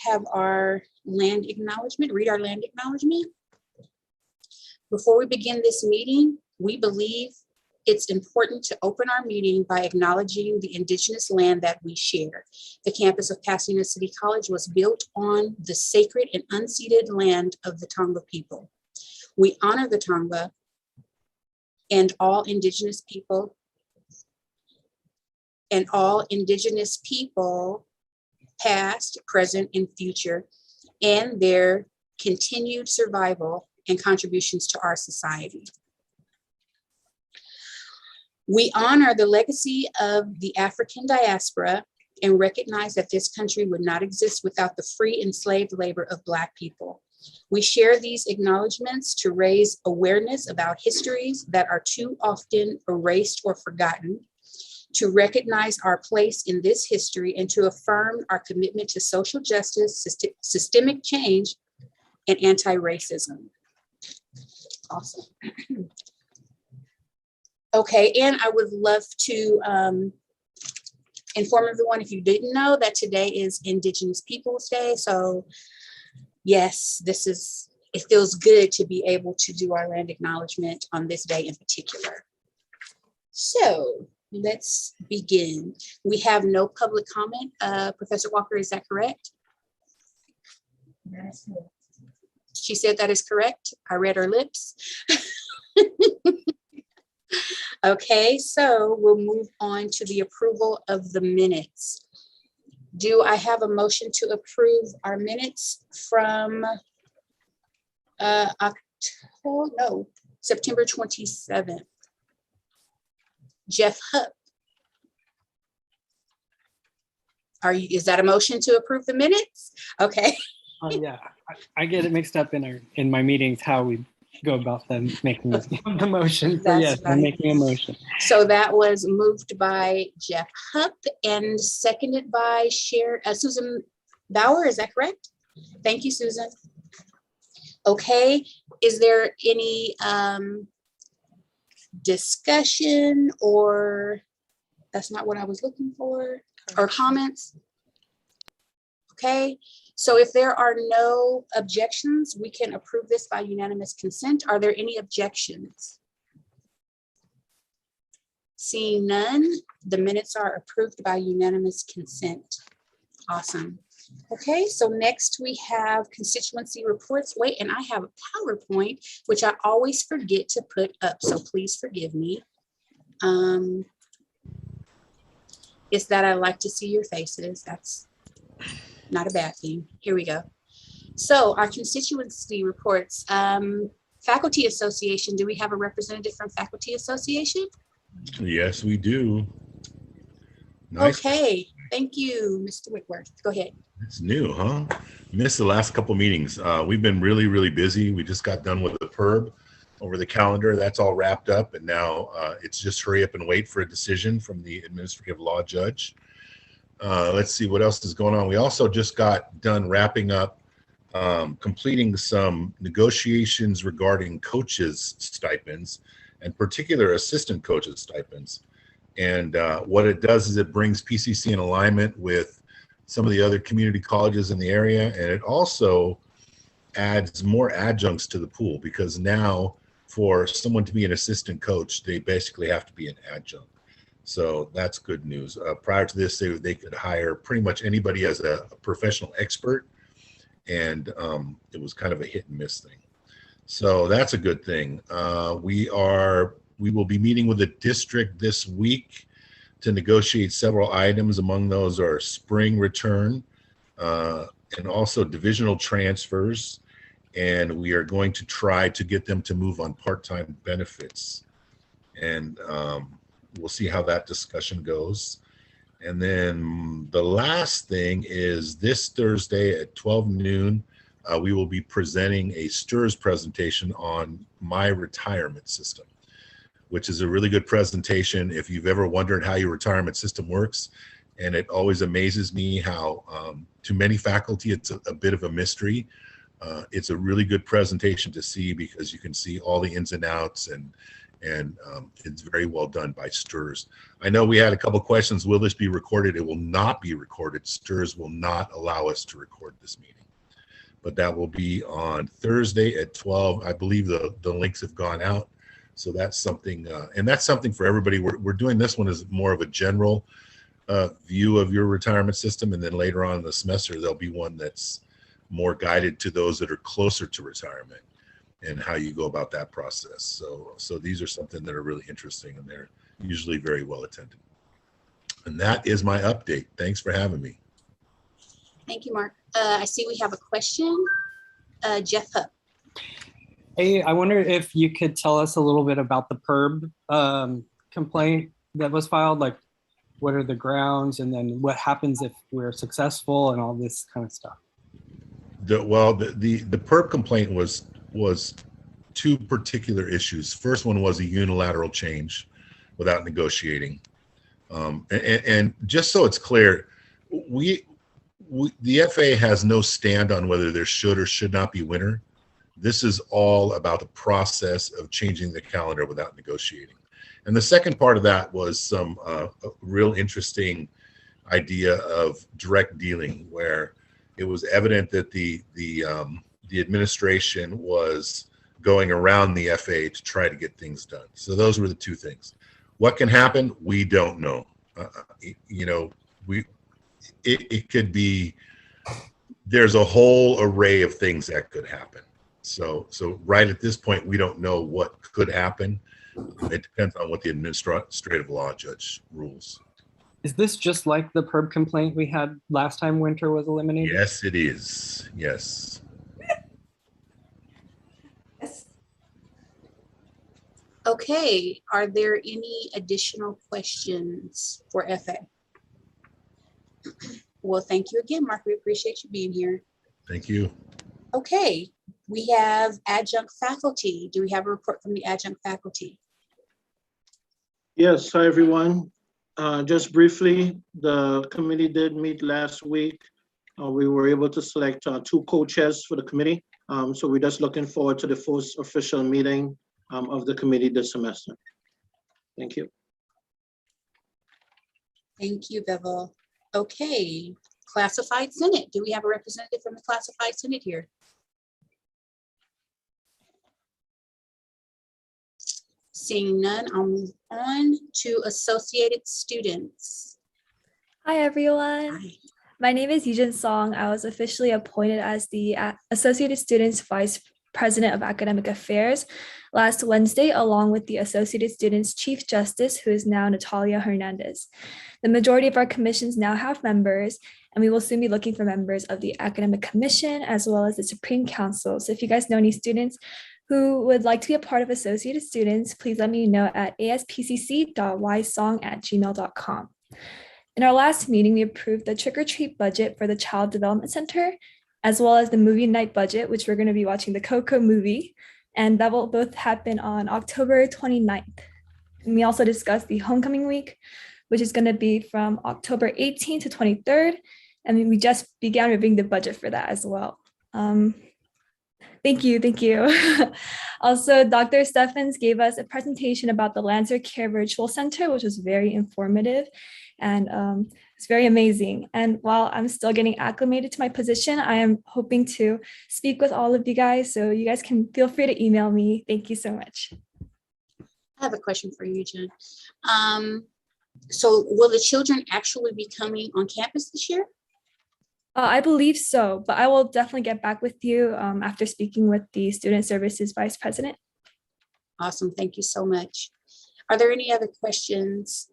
have our land acknowledgement, read our land acknowledgement. Before we begin this meeting, we believe it's important to open our meeting by acknowledging the indigenous land that we share. The campus of Pasadena City College was built on the sacred and unceded land of the Tongva people. We honor the Tongva and all indigenous people past, present, and future, and their continued survival and contributions to our society. We honor the legacy of the African diaspora and recognize that this country would not exist without the free enslaved labor of Black people. We share these acknowledgements to raise awareness about histories that are too often erased or forgotten, to recognize our place in this history, and to affirm our commitment to social justice, systemic change, and anti-racism. Awesome. Okay, and I would love to inform everyone, if you didn't know, that today is Indigenous Peoples Day. So yes, it feels good to be able to do our land acknowledgement on this day in particular. So let's begin. We have no public comment. Professor Walker, is that correct? Yes. She said that is correct. I read her lips. Okay, so we'll move on to the approval of the minutes. Do I have a motion to approve our minutes from September 27th? Jeff Hupp. Is that a motion to approve the minutes? Okay. Yeah, I get it mixed up in my meetings how we go about them making the motion. So yes, right. I'm making a motion. So that was moved by Jeff Hupp and seconded by Susan Bauer. Is that correct? Thank you, Susan. Okay, is there any discussion, or that's not what I was looking for, or comments? Okay, so if there are no objections, we can approve this by unanimous consent. Are there any objections? Seeing none, the minutes are approved by unanimous consent. Awesome. Okay, so next we have constituency reports. Wait, and I have a PowerPoint, which I always forget to put up, so please forgive me. It's that I like to see your faces. That's not a bad thing. Here we go. So our constituency reports. Faculty Association, do we have a representative from Faculty Association? Yes, we do. Nice. Okay, thank you, Mr. Whitworth. Go ahead. It's new, huh? Missed the last couple meetings. We've been really, really busy. We just got done with the PERB over the calendar. That's all wrapped up, and now it's just hurry up and wait for a decision from the administrative law judge. Let's see what else is going on. We also just got done wrapping up, completing some negotiations regarding coaches' stipends, and particular assistant coaches' stipends. And what it does is it brings PCC in alignment with some of the other community colleges in the area, and it also adds more adjuncts to the pool, because now for someone to be an assistant coach, they basically have to be an adjunct. So that's good news. Prior to this, they could hire pretty much anybody as a professional expert, and it was kind of a hit and miss thing. So that's a good thing. We will be meeting with the district this week to negotiate several items. Among those are spring return and also divisional transfers. And we are going to try to get them to move on part-time benefits. And we'll see how that discussion goes. And then the last thing is this Thursday at 12 noon, we will be presenting a STIRS presentation on my retirement system, which is a really good presentation if you've ever wondered how your retirement system works. And it always amazes me how to many faculty, it's a bit of a mystery. It's a really good presentation to see, because you can see all the ins and outs, and And it's very well done by STRS. I know we had a couple questions. Will this be recorded? It will not be recorded. STRS will not allow us to record this meeting. But that will be on Thursday at 12. I believe the links have gone out. So that's something, and that's something for everybody. We're doing this one as more of a general view of your retirement system. And then later on in the semester, there'll be one that's more guided to those that are closer to retirement and how you go about that process. So these are something that are really interesting, and they're usually very well attended. And that is my update. Thanks for having me. Thank you, Mark. I see we have a question. Jeff Hupp. Hey, I wonder if you could tell us a little bit about the PERB complaint that was filed, like what are the grounds, and then what happens if we're successful and all this kind of stuff. The PERB complaint was two particular issues. First one was a unilateral change without negotiating. And just so it's clear, the FAA has no stand on whether there should or should not be winter. This is all about the process of changing the calendar without negotiating. And the second part of that was some real interesting idea of direct dealing, where it was evident that the administration was going around the FAA to try to get things done. So those were the two things. What can happen? We don't know. It could be, there's a whole array of things that could happen. So right at this point, we don't know what could happen. It depends on what the administrative law judge rules. Is this just like the PERB complaint we had last time winter was eliminated? Yes, it is. Yes. Okay, are there any additional questions for FA? Well, thank you again, Mark. We appreciate you being here. Thank you. Okay, we have adjunct faculty. Do we have a report from the adjunct faculty? Yes, hi everyone. Just briefly, the committee did meet last week. We were able to select two co-chairs for the committee. So we're just looking forward to the first official meeting of the committee this semester. Thank you. Thank you, Bevel. Okay, classified senate. Do we have a representative from the classified senate here? Seeing none, I'll move on to associated students. Hi, everyone. Hi. My name is Yijin Song. I was officially appointed as the Associated Students Vice President of Academic Affairs last Wednesday, along with the Associated Students Chief Justice, who is now Natalia Hernandez. The majority of our commissions now have members, and we will soon be looking for members of the Academic Commission as well as the Supreme Council. So if you guys know any students who would like to be a part of Associated Students, please let me know at aspcc.ysong@gmail.com. In our last meeting, we approved the trick-or-treat budget for the Child Development Center, as well as the movie night budget, which we're going to be watching the Coco movie, and that will both happen on October 29th. And we also discussed the homecoming week, which is going to be from October 18th to 23rd, and we just began reviewing the budget for that as well. Thank you. Also, Dr. Steffens gave us a presentation about the Lancer Care Virtual Center, which was very informative and it's very amazing. And while I'm still getting acclimated to my position, I am hoping to speak with all of you guys, so you guys can feel free to email me. Thank you so much. I have a question for you, Jen. So will the children actually be coming on campus this year? I believe so, but I will definitely get back with you after speaking with the Student Services Vice President. Awesome, thank you so much. Are there any other questions?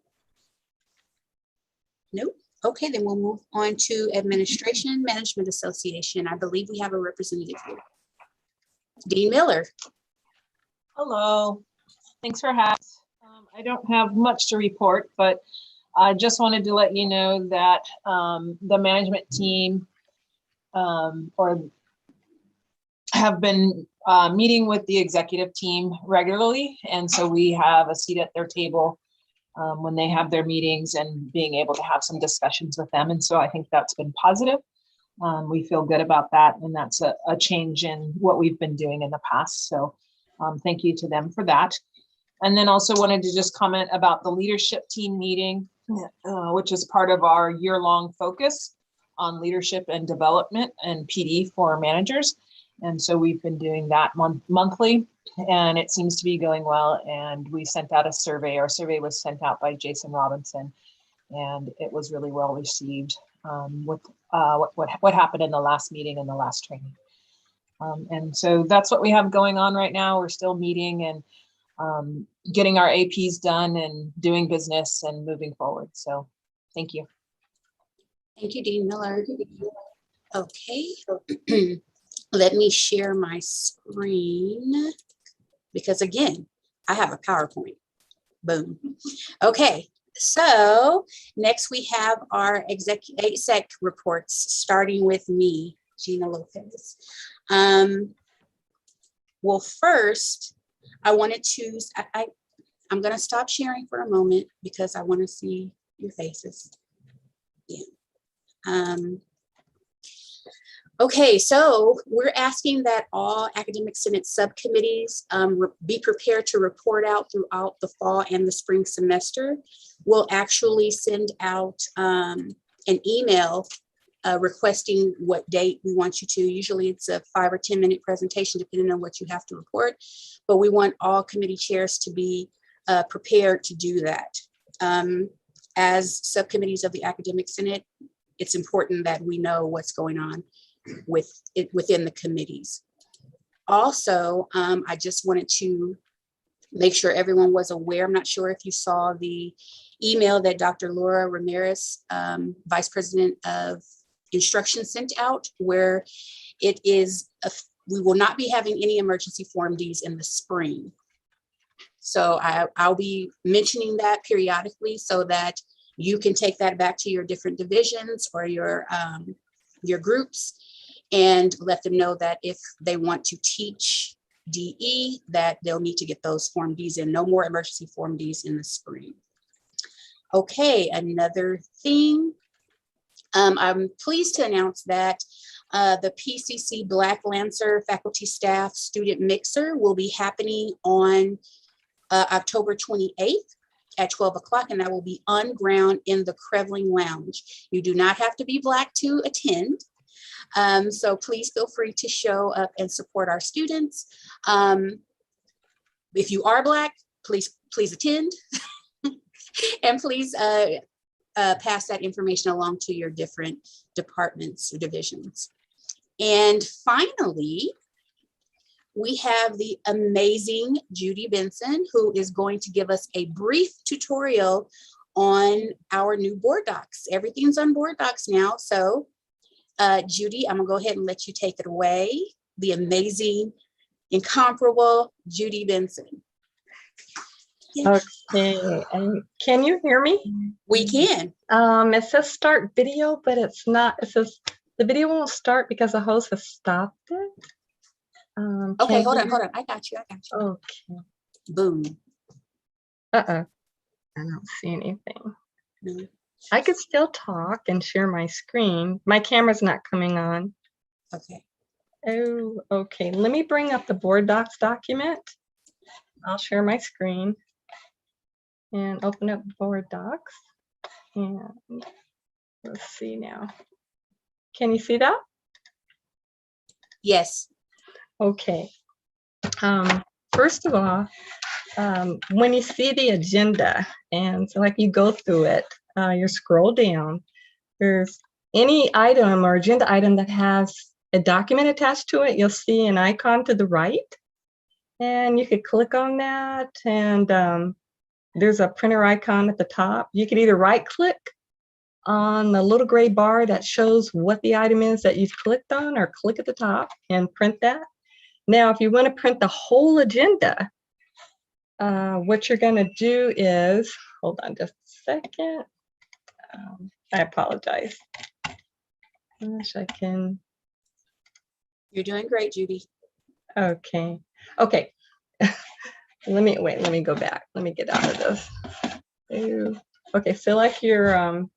Nope. Okay, then we'll move on to Administration Management Association. I believe we have a representative here. Dean Miller. Hello, thanks for having us. I don't have much to report, but I just wanted to let you know that the management team have been meeting with the executive team regularly. And so we have a seat at their table when they have their meetings and being able to have some discussions with them. And so I think that's been positive. We feel good about that. And that's a change in what we've been doing in the past. So thank you to them for that. And then also wanted to just comment about the leadership team meeting, which is part of our year-long focus on leadership and development and PD for managers. And so we've been doing that monthly, and it seems to be going well. And we sent out a survey. Our survey was sent out by Jason Robinson, and it was really well received with what happened in the last meeting and the last training. And so that's what we have going on right now. We're still meeting and getting our APs done and doing business and moving forward. So thank you. Thank you, Dean Miller. Okay. Let me share my screen because again, I have a PowerPoint. Boom. Okay. So next we have our Exec reports, starting with me, Gina Lopez. Well, first, I wanted to, I'm going to stop sharing for a moment because I want to see your faces. Yeah. Okay, so we're asking that all Academic Senate subcommittees be prepared to report out throughout the fall and the spring semester. We'll actually send out an email requesting what date we want you to. Usually it's a 5 or 10 minute presentation depending on what you have to report, but we want all committee chairs to be prepared to do that. As subcommittees of the Academic Senate, it's important that we know what's going on within the committees. Also, I just wanted to make sure everyone was aware. I'm not sure if you saw the email that Dr. Laura Ramirez, Vice President of Instruction, sent out, where it is, we will not be having any emergency Form Ds in the spring. So I'll be mentioning that periodically so that you can take that back to your different divisions or your groups and let them know that if they want to teach DE, that they'll need to get those Form Ds in. No more emergency Form Ds in the spring. Okay, another thing. I'm pleased to announce that the PCC Black Lancer Faculty Staff Student Mixer will be happening on October 28th at 12 o'clock, and that will be on ground in the Krevling Lounge. You do not have to be Black to attend. So please feel free to show up and support our students. If you are Black, please attend. And please pass that information along to your different departments or divisions. And finally, we have the amazing Judy Benson, who is going to give us a brief tutorial on our new board docs. Everything's on board docs now. So Judy, I'm gonna go ahead and let you take it away. The amazing, incomparable Judy Benson. Yeah. Okay, and can you hear me? We can. It says start video, but it's not. It says the video won't start because the host has stopped it. Okay, hold on. I got you. Okay. Boom. I don't see anything. No. I could still talk and share my screen. My camera's not coming on. Okay. Oh, okay. Let me bring up the board docs document. I'll share my screen and open up board docs. And let's see now. Can you see that? Yes. Okay. First of all, when you see the agenda and so like you go through it, you scroll down, there's any item or agenda item that has a document attached to it, you'll see an icon to the right. And you could click on that and there's a printer icon at the top. You could either right click on the little gray bar that shows what the item is that you've clicked on or click at the top and print that. Now, if you want to print the whole agenda, what you're going to do is, hold on just a second. I apologize. I wish I can. You're doing great, Judy. Okay. Okay. Let me go back. Let me get out of this. Ooh. Okay, so like you're on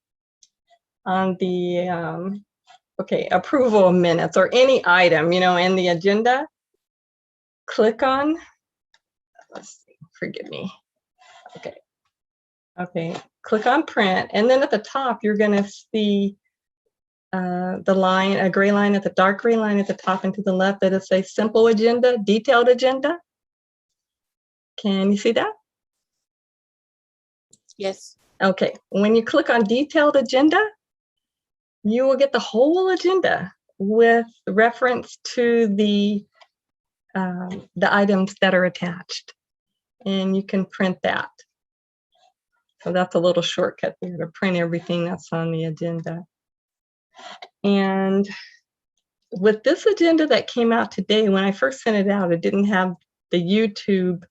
the okay, approval of minutes or any item, you know, in the agenda, click on, let's see, forgive me. Okay. Okay, click on print, and then at the top, you're gonna see the line, a gray line dark gray line at the top and to the left that it says simple agenda, detailed agenda. Can you see that? Yes. Okay, when you click on detailed agenda, you will get the whole agenda with reference to the items that are attached, and you can print that. So that's a little shortcut there to print everything that's on the agenda. And with this agenda that came out today, when I first sent it out, it didn't have the YouTube,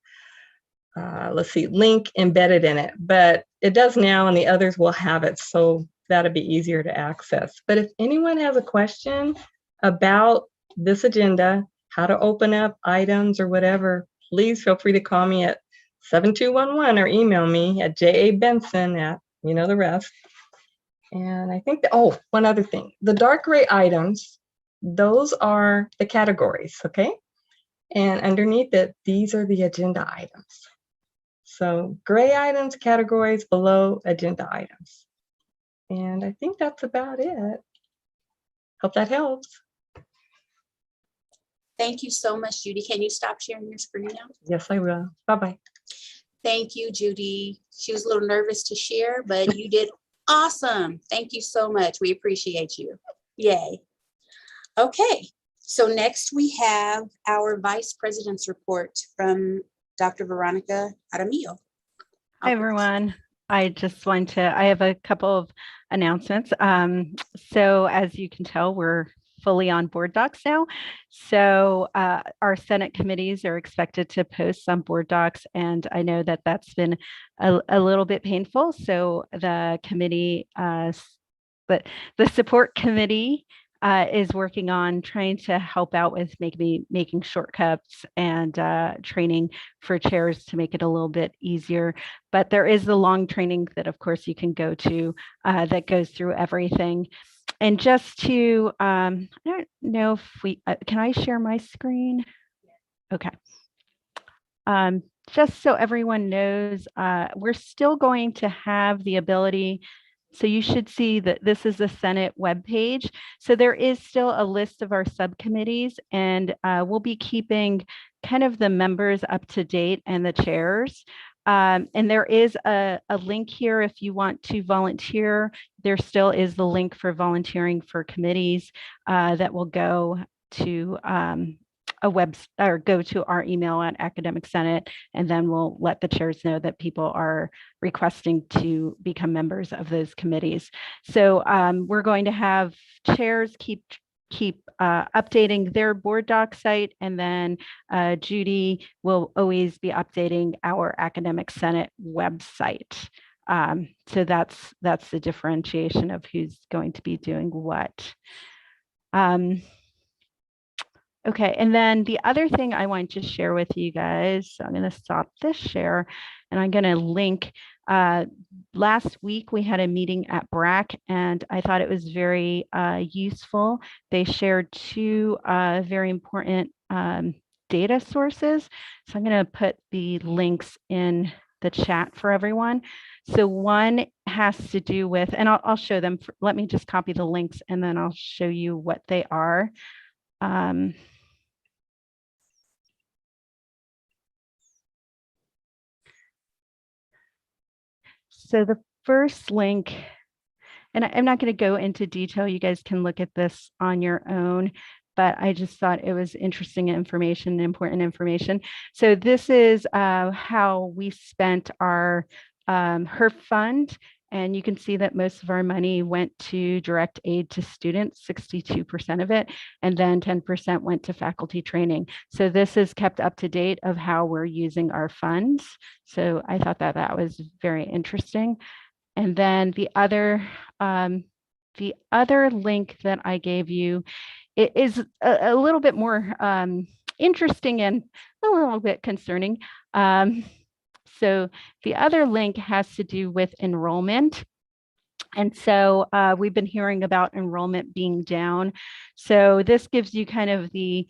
let's see, link embedded in it, but it does now, and the others will have it. So that'll be easier to access. But if anyone has a question about this agenda, how to open up items or whatever, please feel free to call me at 7211 or email me at jabenson at, you know the rest. And I think, oh, one other thing, the dark gray items, those are the categories, okay? And underneath it, these are the agenda items. So gray items, categories, below agenda items. And I think that's about it. Hope that helps. Thank you so much, Judy. Can you stop sharing your screen now? Yes, I will. Bye-bye. Thank you, Judy. She was a little nervous to share, but you did awesome. Thank you so much. We appreciate you. Yay. Okay, so next we have our Vice President's report from Dr. Veronica Aramillo. Hi, everyone. I have a couple of announcements. So as you can tell, we're fully on board docs now. So our Senate committees are expected to post some board docs, and I know that that's been a little bit painful. So the committee, but the support committee is working on trying to help out with making shortcuts and training for chairs to make it a little bit easier. But there is the long training that, of course, you can go to that goes through everything. And just to, I don't know if can I share my screen? Okay. Just so everyone knows, we're still going to have the ability. So you should see that this is the Senate webpage. So there is still a list of our subcommittees, and we'll be keeping kind of the members up to date and the chairs. And there is a link here if you want to volunteer. There still is the link for volunteering for committees that will go to go to our email at Academic Senate, and then we'll let the chairs know that people are requesting to become members of those committees. So we're going to have chairs keep updating their board doc site, and then Judy will always be updating our Academic Senate website. So that's the differentiation of who's going to be doing what. Okay, and then the other thing I want to share with you guys, so I'm going to stop this share, and I'm going to link. Last week we had a meeting at BRAC, and I thought it was very useful. They shared two very important data sources. So I'm going to put the links in the chat for everyone. So one has to do with, and I'll show them. Let me just copy the links, and then I'll show you what they are. So the first link, and I'm not going to go into detail, you guys can look at this on your own, but I just thought it was interesting information, important information. So this is how we spent our HERF fund. And you can see that most of our money went to direct aid to students, 62% of it, and then 10% went to faculty training. So this is kept up to date of how we're using our funds. So I thought that that was very interesting. And then the other link that I gave you, it is a little bit more interesting and a little bit concerning. So the other link has to do with enrollment. And so we've been hearing about enrollment being down. So this gives you kind of the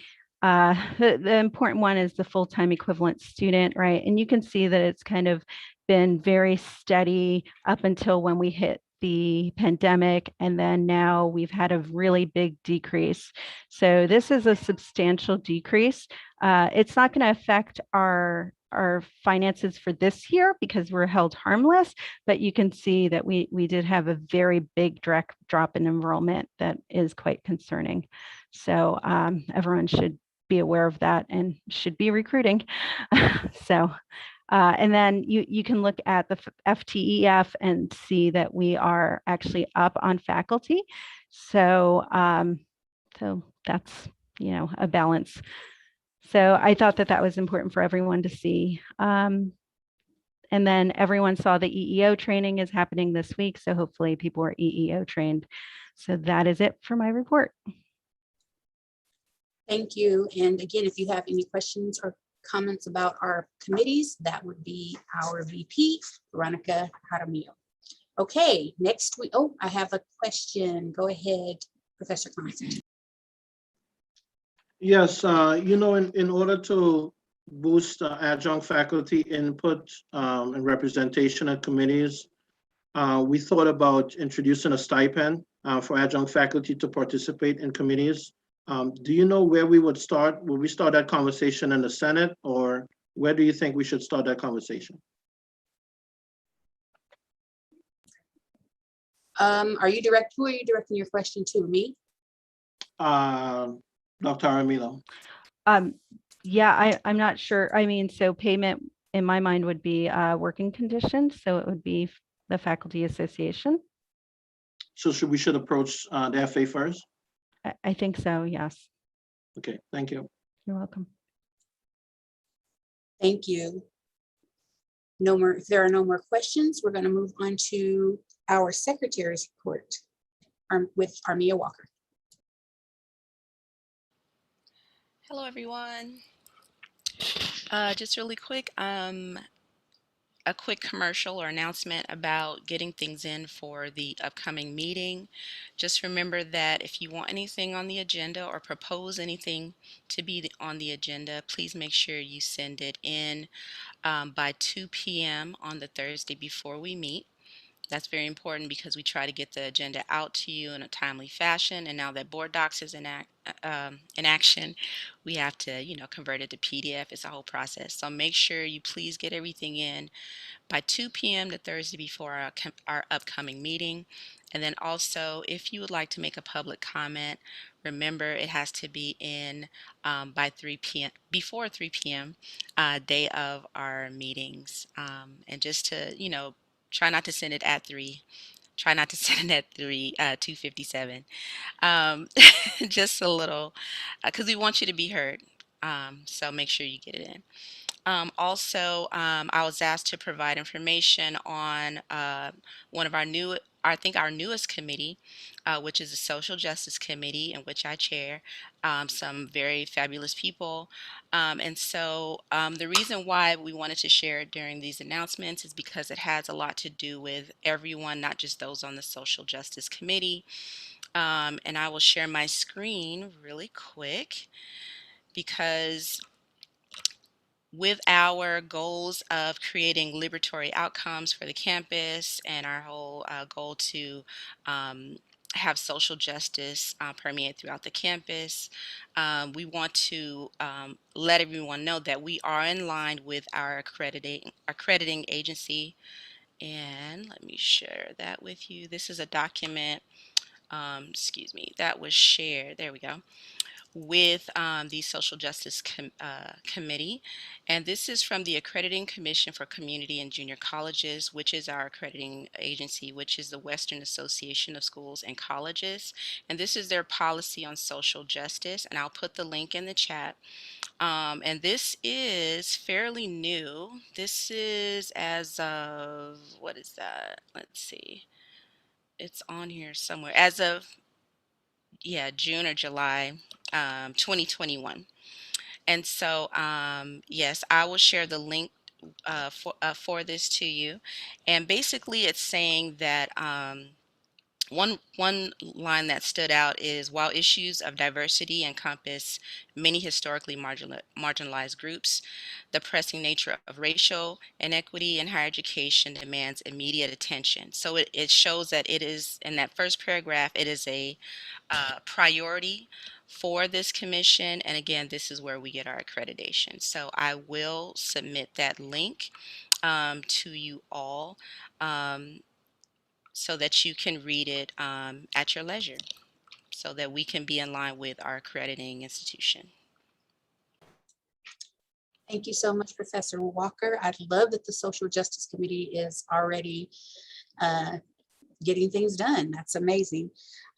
The important one is the full-time equivalent student, right? And you can see that it's kind of been very steady up until when we hit the pandemic, and then now we've had a really big decrease. So this is a substantial decrease. It's not going to affect our finances for this year because we're held harmless, but you can see that we did have a very big direct drop in enrollment that is quite concerning. So everyone should be aware of that and should be recruiting. So and then you can look at the FTEF and see that we are actually up on faculty. So so that's, you know, a balance. So I thought that that was important for everyone to see. And then everyone saw the EEO training is happening this week. So hopefully people are EEO trained. So that is it for my report. Thank you. And again, if you have any questions or comments about our committees, that would be our VP, Veronica Jaramillo. Okay, next I have a question. Go ahead, Professor Clemens. Yes, you know, in order to boost adjunct faculty input and representation at committees, we thought about introducing a stipend for adjunct faculty to participate in committees. Do you know where we would start? Will we start that conversation in the Senate, or where do you think we should start that conversation? Who are you directing your question to? Me? Dr. Jaramillo. Yeah, I'm not sure. I mean, so payment in my mind would be working conditions. So it would be the Faculty Association. So we should approach the FA first? I think so, yes. Okay, thank you. You're welcome. Thank you. No more. If there are no more questions, we're going to move on to our secretary's report with Armia Walker. Hello, everyone. Just really quick, a quick commercial or announcement about getting things in for the upcoming meeting. Just remember that if you want anything on the agenda or propose anything to be on the agenda, please make sure you send it in by 2 p.m. on the Thursday before we meet. That's very important because we try to get the agenda out to you in a timely fashion. And now that Board Docs is in action, we have to, convert it to PDF. It's a whole process. So make sure you please get everything in by 2 p.m. the Thursday before our upcoming meeting. And then also, if you would like to make a public comment, remember it has to be in by 3 p.m. before 3 p.m. Day of our meetings. And just to, try not to send it at 3. Try not to send it at 2:57. Just a little, because we want you to be heard. So make sure you get it in. Also, I was asked to provide information on one of our our newest committee, which is the Social Justice Committee, in which I chair, some very fabulous people. And so the reason why we wanted to share it during these announcements is because it has a lot to do with everyone, not just those on the Social Justice Committee. And I will share my screen really quick because with our goals of creating liberatory outcomes for the campus and our whole goal to have social justice permeate throughout the campus, we want to let everyone know that we are in line with our accrediting agency. And let me share that with you. This is a document, that was shared. There we go. With the Social Justice Committee. And this is from the Accrediting Commission for Community and Junior Colleges, which is our accrediting agency, which is the Western Association of Schools and Colleges. And this is their policy on social justice. And I'll put the link in the chat. And this is fairly new. This is as of, what is that? Let's see. It's on here somewhere. As of, June or July 2021. And so, yes, I will share the link for this to you. And basically, it's saying that One line that stood out is, while issues of diversity encompass many historically marginalized groups, the pressing nature of racial inequity in higher education demands immediate attention. So it shows that it is, in that first paragraph, it is a priority for this commission. And again, this is where we get our accreditation. So I will submit that link to you all. So that you can read it at your leisure, so that we can be in line with our accrediting institution. Thank you so much, Professor Walker. I love that the Social Justice Committee is already getting things done. That's amazing.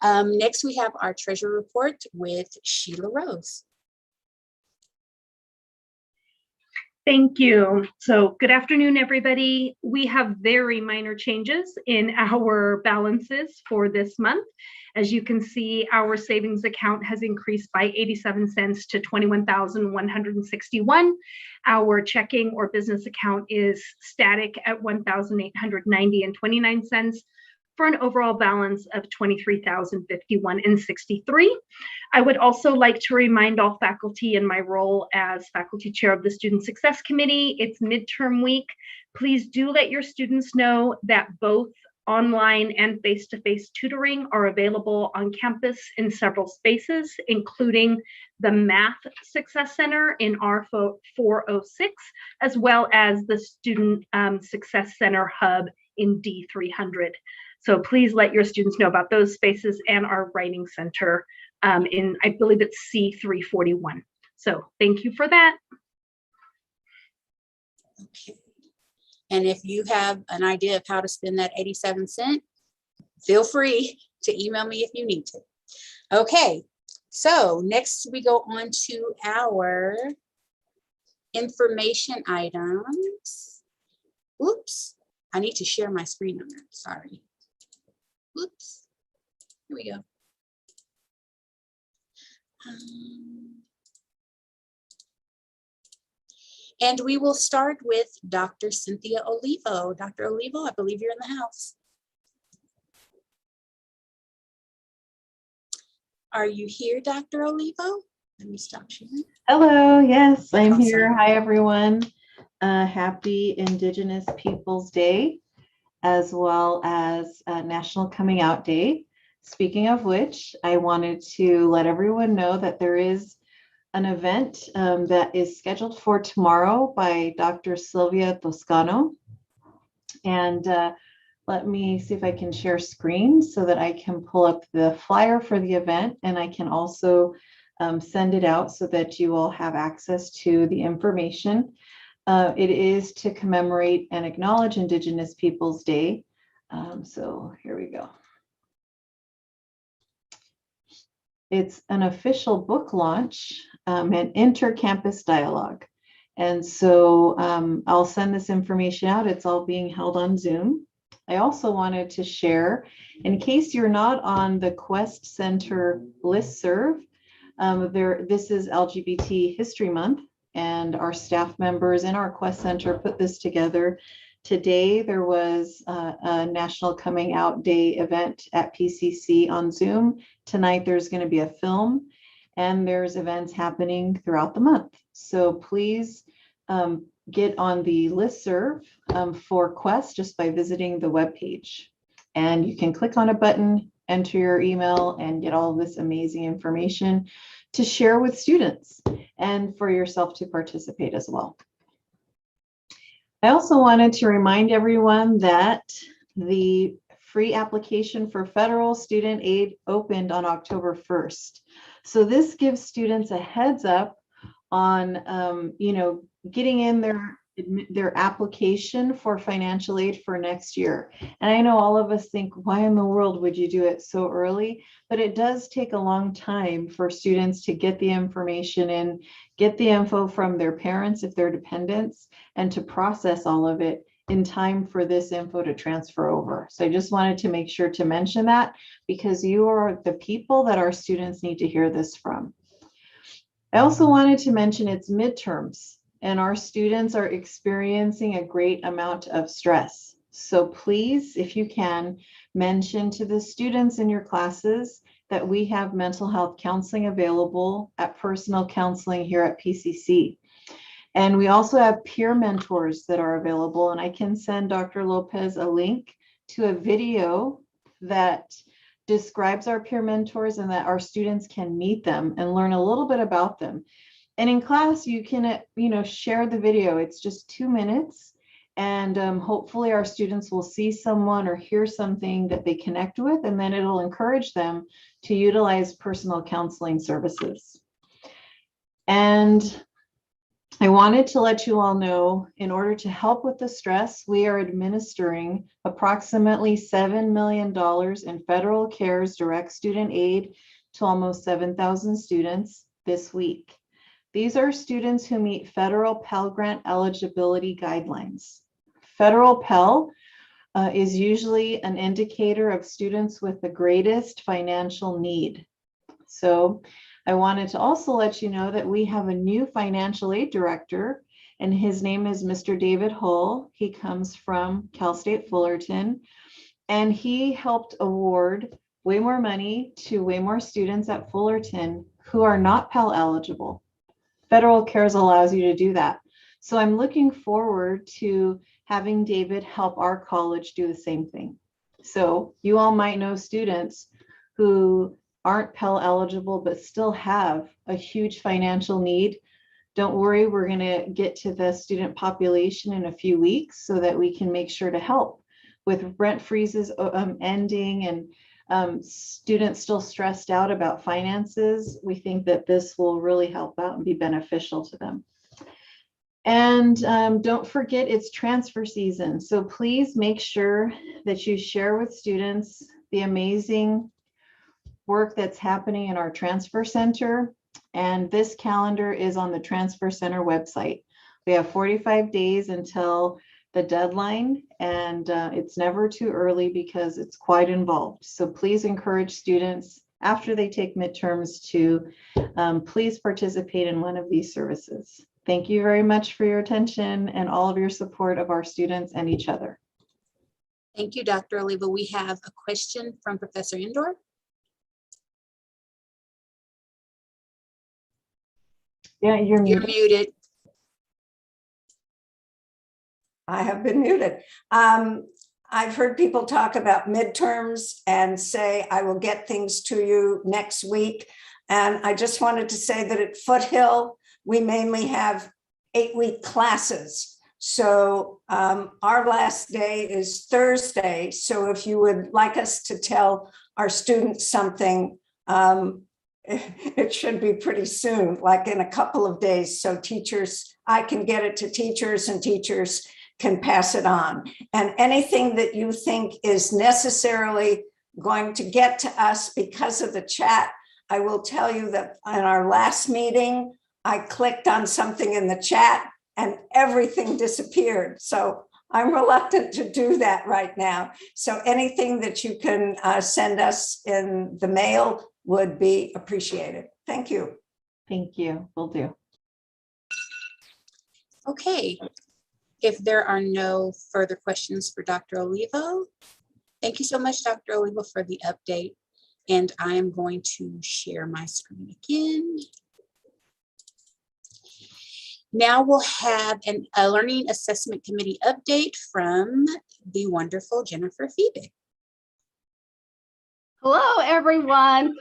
Next, we have our treasurer report with Sheila Rose. Thank you. So good afternoon, everybody. We have very minor changes in our balances for this month. As you can see, our savings account has increased by 87 cents to 21,161. Our checking or business account is static at 1,890.29 for an overall balance of 23,051.63. I would also like to remind all faculty in my role as faculty chair of the Student Success Committee, it's midterm week. Please do let your students know that both online and face-to-face tutoring are available on campus in several spaces, including the Math Success Center in R406, as well as the Student Success Center Hub in D300. So please let your students know about those spaces and our writing center in, I believe it's C341. So thank you for that. Okay. And if you have an idea of how to spend that 87 cents, feel free to email me if you need to. Okay, so next we go on to our information items. Oops, I need to share my screen on that, sorry. Oops, here we go. And we will start with Dr. Cynthia Olivo. Dr. Olivo, I believe you're in the house. Are you here, Dr. Olivo? Let me stop sharing. Hello, yes, I'm Awesome. here. Hi, everyone. Happy Indigenous Peoples Day, as well as National Coming Out Day. Speaking of which, I wanted to let everyone know that there is an event that is scheduled for tomorrow by Dr. Sylvia Toscano. And let me see if I can share screen so that I can pull up the flyer for the event, and I can also send it out so that you all have access to the information. It is to commemorate and acknowledge Indigenous Peoples Day. So here we go. It's an official book launch, an inter-campus dialogue. And so I'll send this information out. It's all being held on Zoom. I also wanted to share, in case you're not on the Quest Center listserv, this is LGBT History Month, and our staff members in our Quest Center put this together. Today, there was a National Coming Out Day event at PCC on Zoom. Tonight, there's going to be a film, and there's events happening throughout the month. So please get on the listserv for Quest just by visiting the webpage. And you can click on a button, enter your email, and get all of this amazing information to share with students and for yourself to participate as well. I also wanted to remind everyone that the free application for federal student aid opened on October 1st. So this gives students a heads up on, getting in their application for financial aid for next year. And I know all of us think, why in the world would you do it so early? But it does take a long time for students to get the information in, get the info from their parents if they're dependents, and to process all of it in time for this info to transfer over. So I just wanted to make sure to mention that, because you are the people that our students need to hear this from. I also wanted to mention it's midterms, and our students are experiencing a great amount of stress. So please, if you can, mention to the students in your classes that we have mental health counseling available at Personal Counseling here at PCC. And we also have peer mentors that are available, and I can send Dr. Lopez a link to a video that describes our peer mentors and that our students can meet them and learn a little bit about them. And in class, you can, share the video. It's just 2 minutes. And hopefully our students will see someone or hear something that they connect with, and then it'll encourage them to utilize personal counseling services. And I wanted to let you all know, in order to help with the stress, we are administering approximately $7 million in federal CARES direct student aid to almost 7,000 students this week. These are students who meet federal Pell Grant eligibility guidelines. Federal Pell is usually an indicator of students with the greatest financial need. So I wanted to also let you know that we have a new financial aid director, and his name is Mr. David Hull. He comes from Cal State Fullerton, and he helped award way more money to way more students at Fullerton who are not Pell eligible. Federal CARES allows you to do that. So I'm looking forward to having David help our college do the same thing. So you all might know students who aren't Pell eligible but still have a huge financial need. Don't worry, we're going to get to the student population in a few weeks so that we can make sure to help with rent freezes ending and students still stressed out about finances. We think that this will really help out and be beneficial to them. And don't forget, it's transfer season. So please make sure that you share with students the amazing work that's happening in our transfer center. And this calendar is on the transfer center website. We have 45 days until the deadline, and it's never too early because it's quite involved. So please encourage students after they take midterms to please participate in one of these services. Thank you very much for your attention and all of your support of our students and each other. Thank you, Dr. Oliva. We have a question from Professor Indor. Yeah, you're muted. I have been muted. I've heard people talk about midterms and say, I will get things to you next week. And I just wanted to say that at Foothill, we mainly have 8-week classes. So our last day is Thursday. So if you would like us to tell our students something, it should be pretty soon, like in a couple of days. So teachers, I can get it to teachers and teachers can pass it on. And anything that you think is necessarily going to get to us because of the chat, I will tell you that in our last meeting, I clicked on something in the chat and everything disappeared. So I'm reluctant to do that right now. So anything that you can send us in the mail would be appreciated. Thank you. Thank you. Will do. Okay. If there are no further questions for Dr. Olivo, thank you so much, Dr. Olivo, for the update. And I am going to share my screen again. Now we'll have a Learning Assessment Committee update from the wonderful Jennifer Fiebig. Hello, everyone.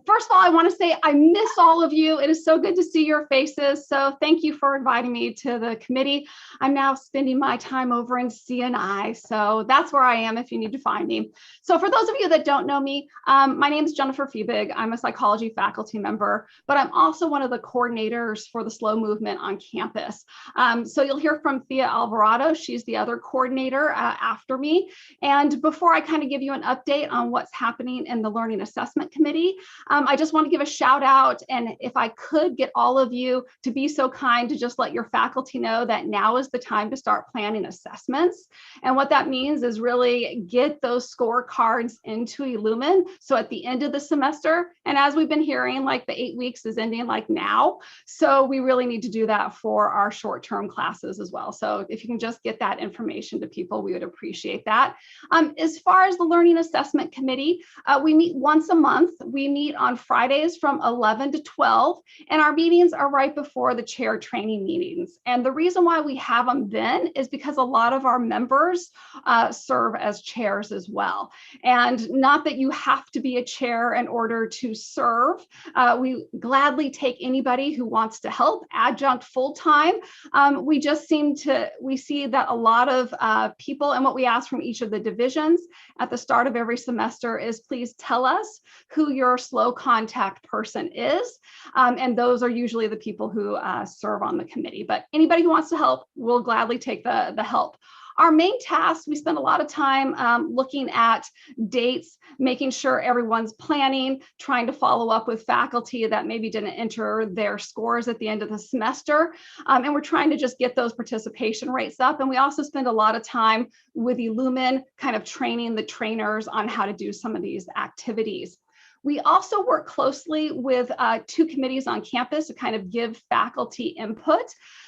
First of all, I want to say I miss all of you. It is so good to see your faces. So thank you for inviting me to the committee. I'm now spending my time over in CNI. So that's where I am if you need to find me. So for those of you that don't know me, my name is Jennifer Fiebig. I'm a psychology faculty member, but I'm also one of the coordinators for the SLOW movement on campus. So you'll hear from Thea Alvarado. She's the other coordinator after me. And before I kind of give you an update on what's happening happening in the Learning Assessment Committee. I just want to give a shout out, and if I could get all of you to be so kind to just let your faculty know that now is the time to start planning assessments. And what that means is really get those scorecards into Illumin. So at the end of the semester, and as we've been hearing, like the 8 weeks is ending like now. So we really need to do that for our short-term classes as well. So if you can just get that information to people, we would appreciate that. As far as the Learning Assessment Committee, we meet once a month. We meet on Fridays from 11 to 12, and our meetings are right before the chair training meetings. And the reason why we have them then is because a lot of our members serve as chairs as well. And not that you have to be a chair in order to serve. We gladly take anybody who wants to help, adjunct full-time. We see that a lot of people, and what we ask from each of the divisions at the start of every semester is, please tell us who your slow contact person is. And those are usually the people who serve on the committee. But anybody who wants to help, will gladly take the help. Our main task, we spend a lot of time looking at dates, making sure everyone's planning, trying to follow up with faculty that maybe didn't enter their scores at the end of the semester. And we're trying to just get those participation rates up. And we also spend a lot of time with Illumin, kind of training the trainers on how to do some of these activities. We also work closely with 2 committees on campus to kind of give faculty input.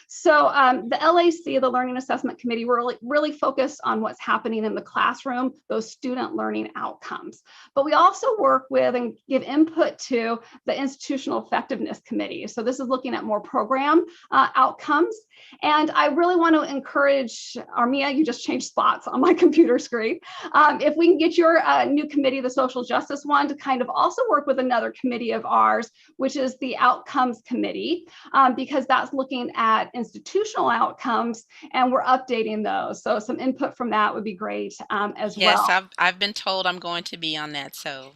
So the LAC, the Learning Assessment Committee, we're really focused on what's happening in the classroom, those student learning outcomes. But we also work with and give input to the Institutional Effectiveness Committee. So this is looking at more program outcomes. And I really want to encourage, Armia, you just changed spots on my computer screen. If we can get your new committee, the Social Justice one, to kind of also work with another committee of ours, which is the Outcomes Committee, because that's looking at institutional outcomes, and we're updating those. So some input from that would be great as well. Yes, I've been told I'm going to be on that, so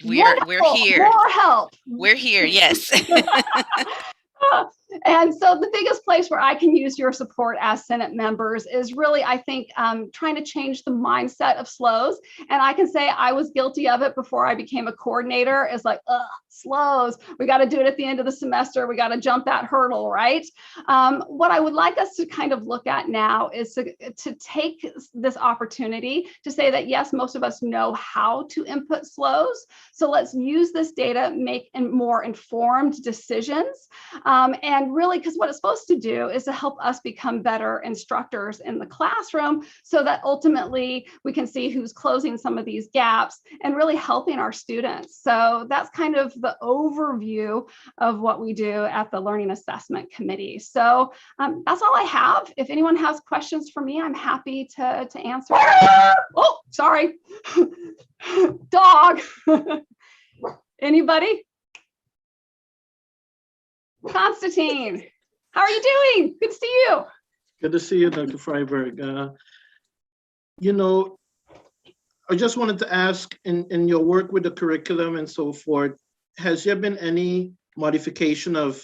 we're here. More help. We're here, yes. And so the biggest place where I can use your support as Senate members is really, I think, trying to change the mindset of slows. And I can say I was guilty of it before I became a coordinator. It's like, ugh, slows. We got to do it at the end of the semester. We got to jump that hurdle, right? What I would like us to kind of look at now is to take this opportunity to say that, yes, most of us know how to input slows. So let's use this data, make more informed decisions. And really, because what it's supposed to do is to help us become better instructors in the classroom so that ultimately we can see who's closing some of these gaps and really helping our students. So that's kind of the overview of what we do at the Learning Assessment Committee. So that's all I have. If anyone has questions for me, I'm happy to answer. Oh, sorry. Dog. Anybody? Constantine, how are you doing? Good to see you. Good to see you, Dr. Freiberg. You know, I just wanted to ask, in your work with the curriculum and so forth, has there been any modification of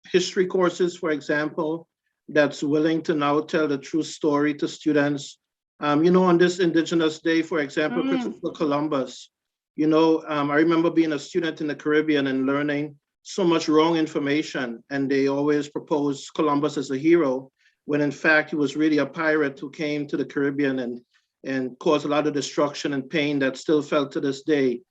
history courses, for example, that's willing to now tell the true story to students? You know, on this Indigenous Day, for example, Christopher Columbus, you know, I remember being a student in the Caribbean and learning so much wrong information, and they always propose Columbus as a hero, when in fact he was really a pirate who came to the Caribbean and caused a lot of destruction and pain that's still felt to this day.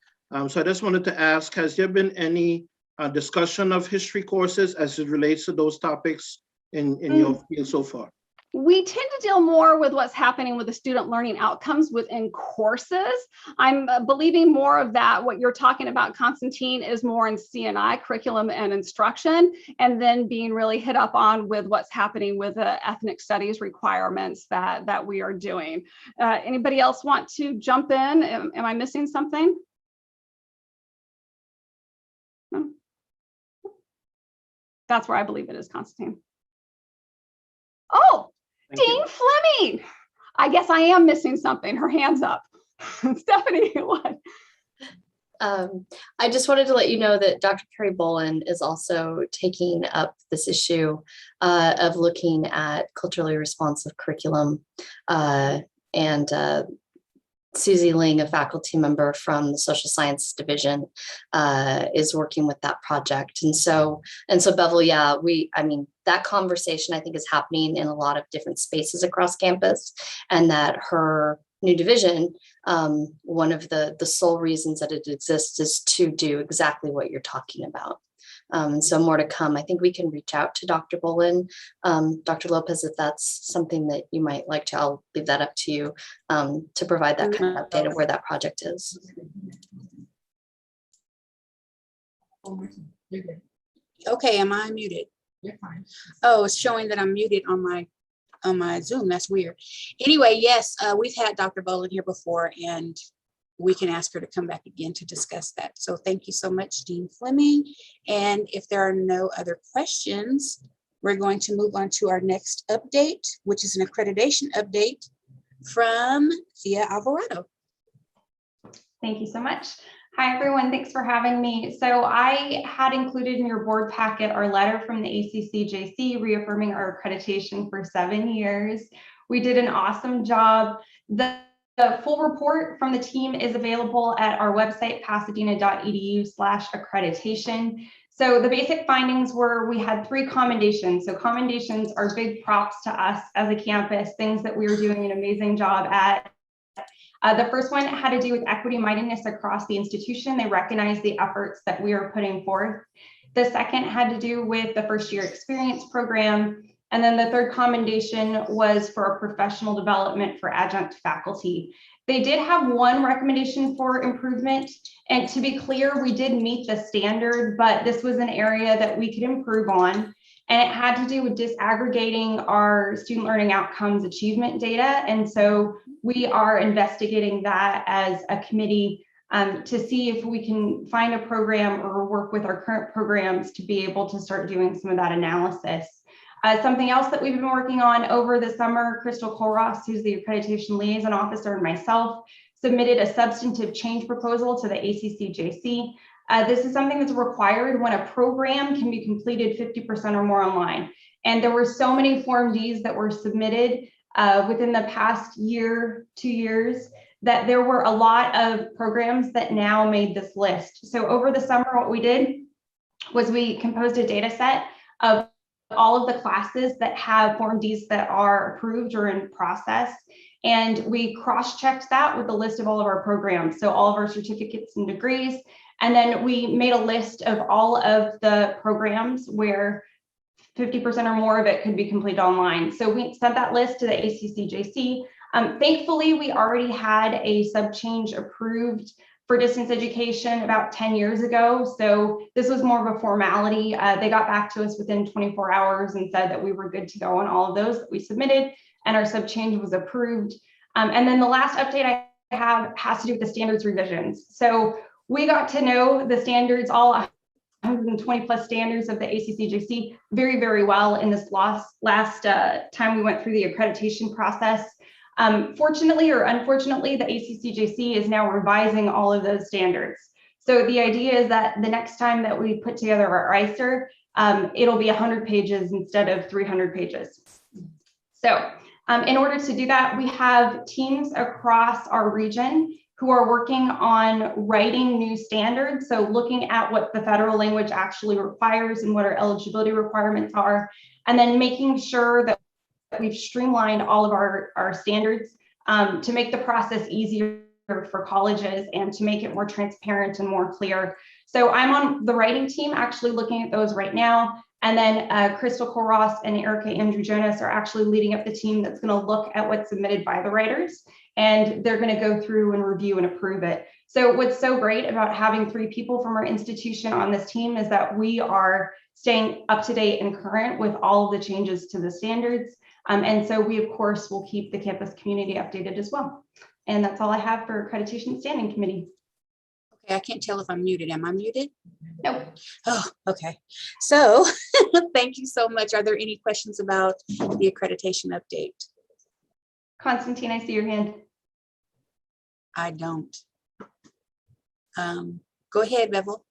So I just wanted to ask, has there been any discussion of history courses as it relates to those topics in your field so far? We tend to deal more with what's happening with the student learning outcomes within courses. I'm believing more of that. What you're talking about, Constantine, is more in C&I, curriculum and instruction, and then being really hit up on with what's happening with the ethnic studies requirements that we are doing. Anybody else want to jump in? Am I missing something? No? That's where I believe it is, Constantine. Oh, Dean Fleming. I guess I am missing something. Her hand's up. Stephanie, what? I just wanted to let you know that Dr. Carrie Bolin is also taking up this issue of looking at culturally responsive curriculum and Susie Ling, a faculty member from the Social Science Division, is working with that project. And so Bevel, yeah, I mean, that conversation I think is happening in a lot of different spaces across campus, and that her new division, one of the sole reasons that it exists is to do exactly what you're talking about. And so more to come. I think we can reach out to Dr. Bolin, Dr. Lopez, if that's something that you might like to. I'll leave that up to you to provide that kind of update of where that project is. Okay, am I muted? You're fine. Oh, it's showing that I'm muted on my Zoom. That's weird. Anyway, yes, we've had Dr. Bolin here before, and we can ask her to come back again to discuss that. So thank you so much, Dean Fleming. And if there are no other questions, we're going to move on to our next update, which is an accreditation update from Thea Alvarado. Thank you so much. Hi, everyone. Thanks for having me. So I had included in your board packet our letter from the Accjc reaffirming our accreditation for 7 years. We did an awesome job. The full report from the team is available at our website, pasadena.edu/accreditation. So the basic findings were we had 3 commendations. So commendations are big props to us as a campus, things that we were doing an amazing job at. The first one had to do with equity-mindedness across the institution. They recognized the efforts that we are putting forth. The second had to do with the first-year experience program. And then the third commendation was for professional development for adjunct faculty. They did have one recommendation for improvement. And to be clear, we did meet the standard, but this was an area that we could improve on. And it had to do with disaggregating our student learning outcomes achievement data. And so we are investigating that as a committee to see if we can find a program or work with our current programs to be able to start doing some of that analysis. Something else that we've been working on over the summer, Crystal Koros, who's the accreditation liaison officer, and myself submitted a substantive change proposal to the Accjc. This is something that's required when a program can be completed 50% or more online. And there were so many Form Ds that were submitted within the past year, 2 years, that there were a lot of programs that now made this list. So over the summer, what we did was we composed a data set of all of the classes that have Form Ds that are approved or in process. And we cross-checked that with the list of all of our programs. So all of our certificates and degrees. And then we made a list of all of the programs where 50% or more of it could be completed online. So we sent that list to the Accjc. Thankfully, we already had a sub-change approved for distance education about 10 years ago. So this was more of a formality. They got back to us within 24 hours and said that we were good to go on all of those that we submitted, and our sub-change was approved. And then the last update I have has to do with the standards revisions. So we got to know the standards, all 120 plus standards of the Accjc very, very well in this last time we went through the accreditation process. Fortunately or unfortunately, the Accjc is now revising all of those standards. So the idea is that the next time that we put together our ICER, it'll be 100 pages instead of 300 pages. So in order to do that, we have teams across our region who are working on writing new standards. So looking at what the federal language actually requires and what our eligibility requirements are, and then making sure that we've streamlined all of our standards to make the process easier for colleges and to make it more transparent and more clear. So I'm on the writing team actually looking at those right now. And then Crystal Koros and Erica Andrew Jonas are actually leading up the team that's going to look at what's submitted by the writers. And they're going to go through and review and approve it. So what's so great about having 3 people from our institution on this team is that we are staying up to date and current with all of the changes to the standards. And so we, of course, will keep the campus community updated as well. And that's all I have for Accreditation Standing Committee. Okay, I can't tell if I'm muted. Am I muted? No. Oh, okay. So thank you so much. Are there any questions about the accreditation update? Constantine, I see your hand. I don't. Go ahead, Bevel.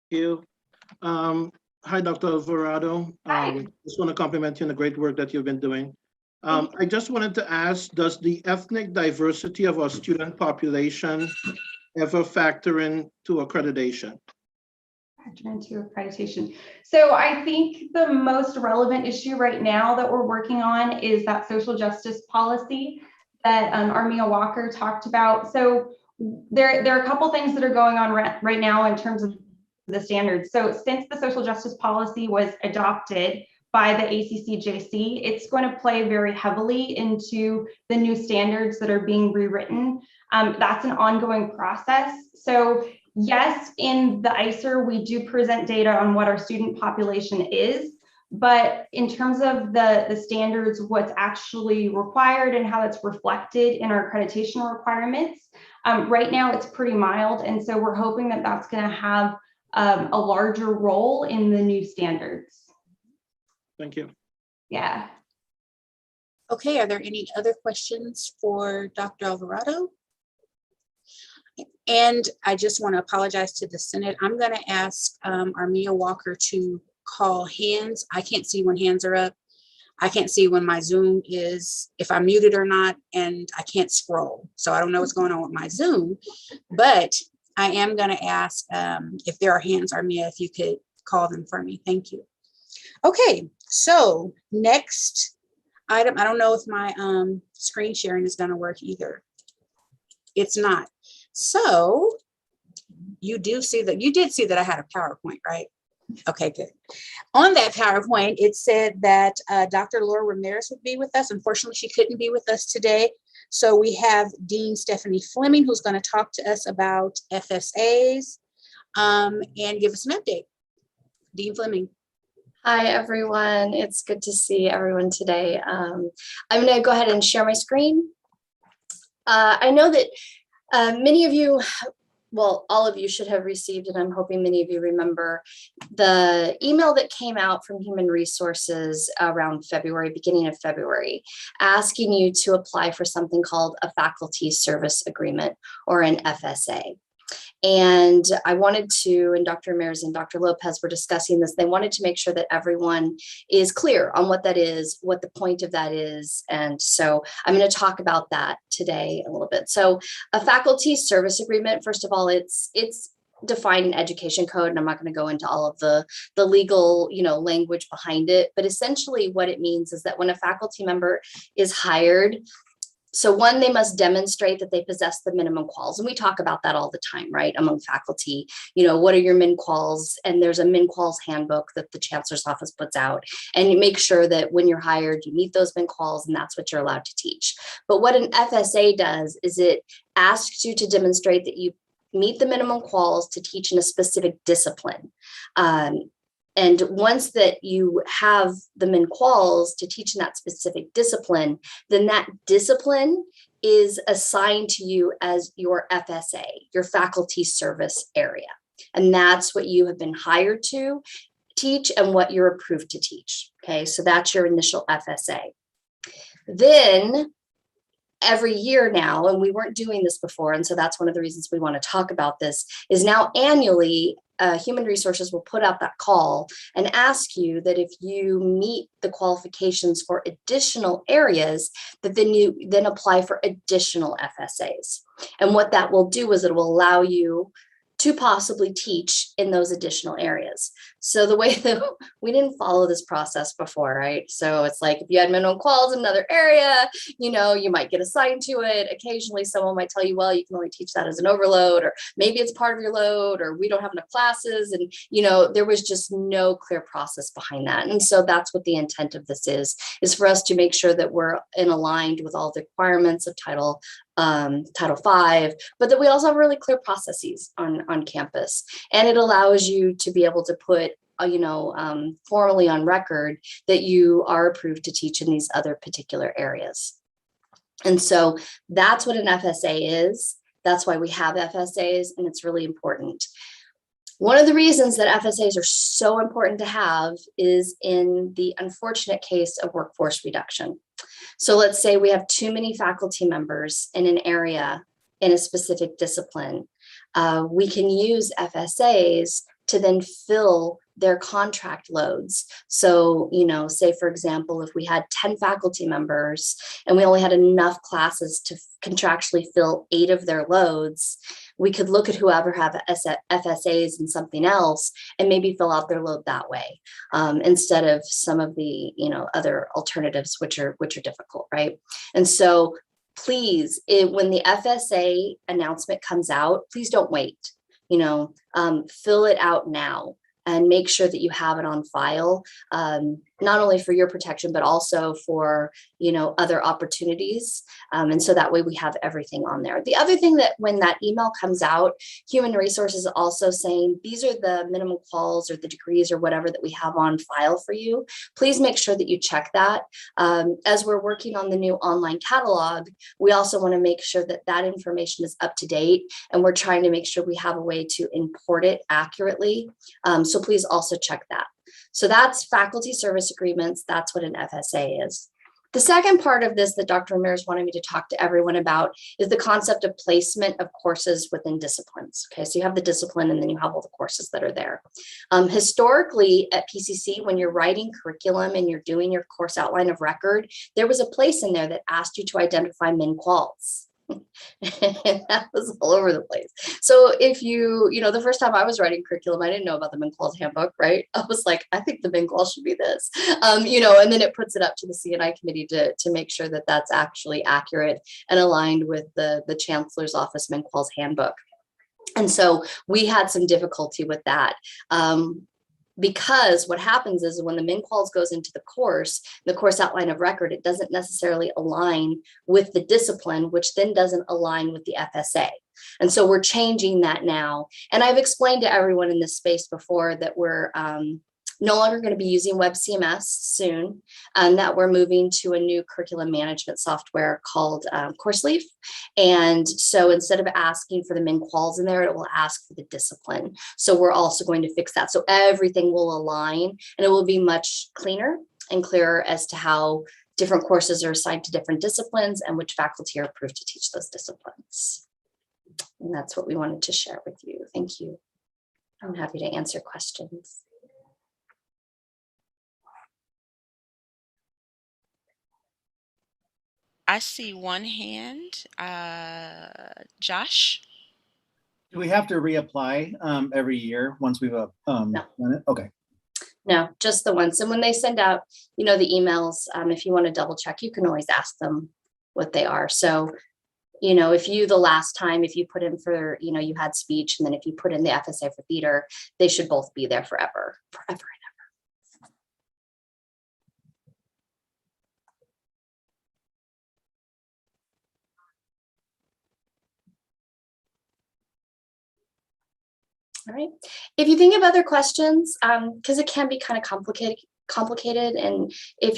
Thank you. Hi, Dr. Alvarado. Just want to compliment you on the great work that you've been doing. I just wanted to ask, does the ethnic diversity of our student population ever factor into accreditation? Factor into accreditation. So I think the most relevant issue right now that we're working on is that social justice policy that Armia Walker talked about. So there are a couple things that are going on right now in terms of the standards. So since the social justice policy was adopted by the Accjc, it's going to play very heavily into the new standards that are being rewritten. That's an ongoing process. So yes, in the ICER, we do present data on what our student population is, but in terms of the standards, what's actually required and how it's reflected in our accreditation requirements, right now it's pretty mild. And so we're hoping that that's going to have a larger role in the new standards. Thank you. Yeah. Okay, are there any other questions for Dr. Alvarado? And I just want to apologize to the Senate. I'm going to ask Armia Walker to call hands. I can't see when hands are up. I can't see when my Zoom is, if I'm muted or not, and I can't scroll. So I don't know what's going on with my Zoom, but I am going to ask if there are hands, Armia, if you could call them for me. Thank you. Okay, so next item, I don't know if my screen sharing is going to work either. It's not. So you did see that I had a PowerPoint, right? Okay, good. On that PowerPoint, it said that Dr. Laura Ramirez would be with us. Unfortunately, she couldn't be with us today. So we have Dean Stephanie Fleming, who's going to talk to us about FSAs and give us an update. Dean Fleming. Hi, everyone. It's good to see everyone today. I'm going to go ahead and share my screen. I know that many of you, well, all of you should have received, and I'm hoping many of you remember, the email that came out from Human Resources around February, beginning of February, asking you to apply for something called a Faculty Service Agreement, or an FSA. And I wanted to, and Dr. Ramirez and Dr. Lopez were discussing this, they wanted to make sure that everyone is clear on what that is, what the point of that is. And so I'm going to talk about that today a little bit. So a faculty service agreement, first of all, it's defined in education code, and I'm not going to go into all of the legal, language behind it. But essentially what it means is that when a faculty member is hired, so one, they must demonstrate that they possess the minimum quals. And we talk about that all the time, right? Among faculty, what are your min quals? And there's a min quals handbook that the chancellor's office puts out. And you make sure that when you're hired, you meet those min quals, and that's what you're allowed to teach. But what an FSA does is it asks you to demonstrate that you meet the minimum quals to teach in a specific discipline. And once that you have the min quals to teach in that specific discipline, then that discipline is assigned to you as your FSA, your faculty service area. And that's what you have been hired to teach and what you're approved to teach. Okay, so that's your initial FSA. Then every year now, and we weren't doing this before, and so that's one of the reasons we want to talk about this, is now annually, Human Resources will put out that call and ask you that if you meet the qualifications for additional areas, that then you then apply for additional FSAs. And what that will do is it will allow you to possibly teach in those additional areas. So the way that we didn't follow this process before, right? So it's like if you had minimum quals in another area, you might get assigned to it. Occasionally someone might tell you, well, you can only teach that as an overload, or maybe it's part of your load, or we don't have enough classes. And, there was just no clear process behind that. And so that's what the intent of this is for us to make sure that we're aligned with all the requirements of Title V, but that we also have really clear processes on campus. And it allows you to be able to put, formally on record that you are approved to teach in these other particular areas. And so that's what an FSA is. That's why we have FSAs, and it's really important. One of the reasons that FSAs are so important to have is in the unfortunate case of workforce reduction. So let's say we have too many faculty members in an area in a specific discipline. We can use FSAs to then fill their contract loads. So, you know, say for example, if we had 10 faculty members and we only had enough classes to contractually fill 8 of their loads, we could look at whoever have FSAs and something else and maybe fill out their load that way, instead of some of the, you know, other alternatives, which are difficult, right? And so please, when the FSA announcement comes out, please don't wait. You know, fill it out now and make sure that you have it on file, not only for your protection, but also for, you know, other opportunities. And so that way we have everything on there. The other thing that when that email comes out, Human Resources is also saying, these are the minimum quals or the degrees or whatever that we have on file for you. Please make sure that you check that. As we're working on the new online catalog, we also want to make sure that that information is up to date, and we're trying to make sure we have a way to import it accurately. So please also check that. So that's faculty service agreements. That's what an FSA is. The second part of this that Dr. Ramirez wanted me to talk to everyone about is the concept of placement of courses within disciplines. Okay, so you have the discipline and then you have all the courses that are there. Historically at PCC, when you're writing curriculum and you're doing your course outline of record, there was a place in there that asked you to identify min quals. And that was all over the place. So if you know, the first time I was writing curriculum, I didn't know about the min quals handbook, right? I was like, I think the min quals should be this, you know, and then it puts it up to the CNI committee to make sure that that's actually accurate and aligned with the Chancellor's Office min quals handbook. And so we had some difficulty with that. Because what happens is when the min quals goes into the course outline of record, it doesn't necessarily align with the discipline, which then doesn't align with the FSA. And so we're changing that now. And I've explained to everyone in this space before that we're no longer going to be using WebCMS soon, and that we're moving to a new curriculum management software called CourseLeaf. And so instead of asking for the min quals in there, it will ask for the discipline. So we're also going to fix that. So everything will align and it will be much cleaner and clearer as to how different courses are assigned to different disciplines and which faculty are approved to teach those disciplines. And that's what we wanted to share with you. Thank you. I'm happy to answer questions. I see one hand. Josh? Do we have to reapply every year once we've No. done it? Okay. No, just the once. And when they send out, you know, the emails, if you want to double check, you can always ask them what they are. So, you know, if you put in for, you know, you had speech, and then if you put in the FSA for theater, they should both be there forever and ever. All right. If you think of other questions, because it can be kind of complicated, and if you're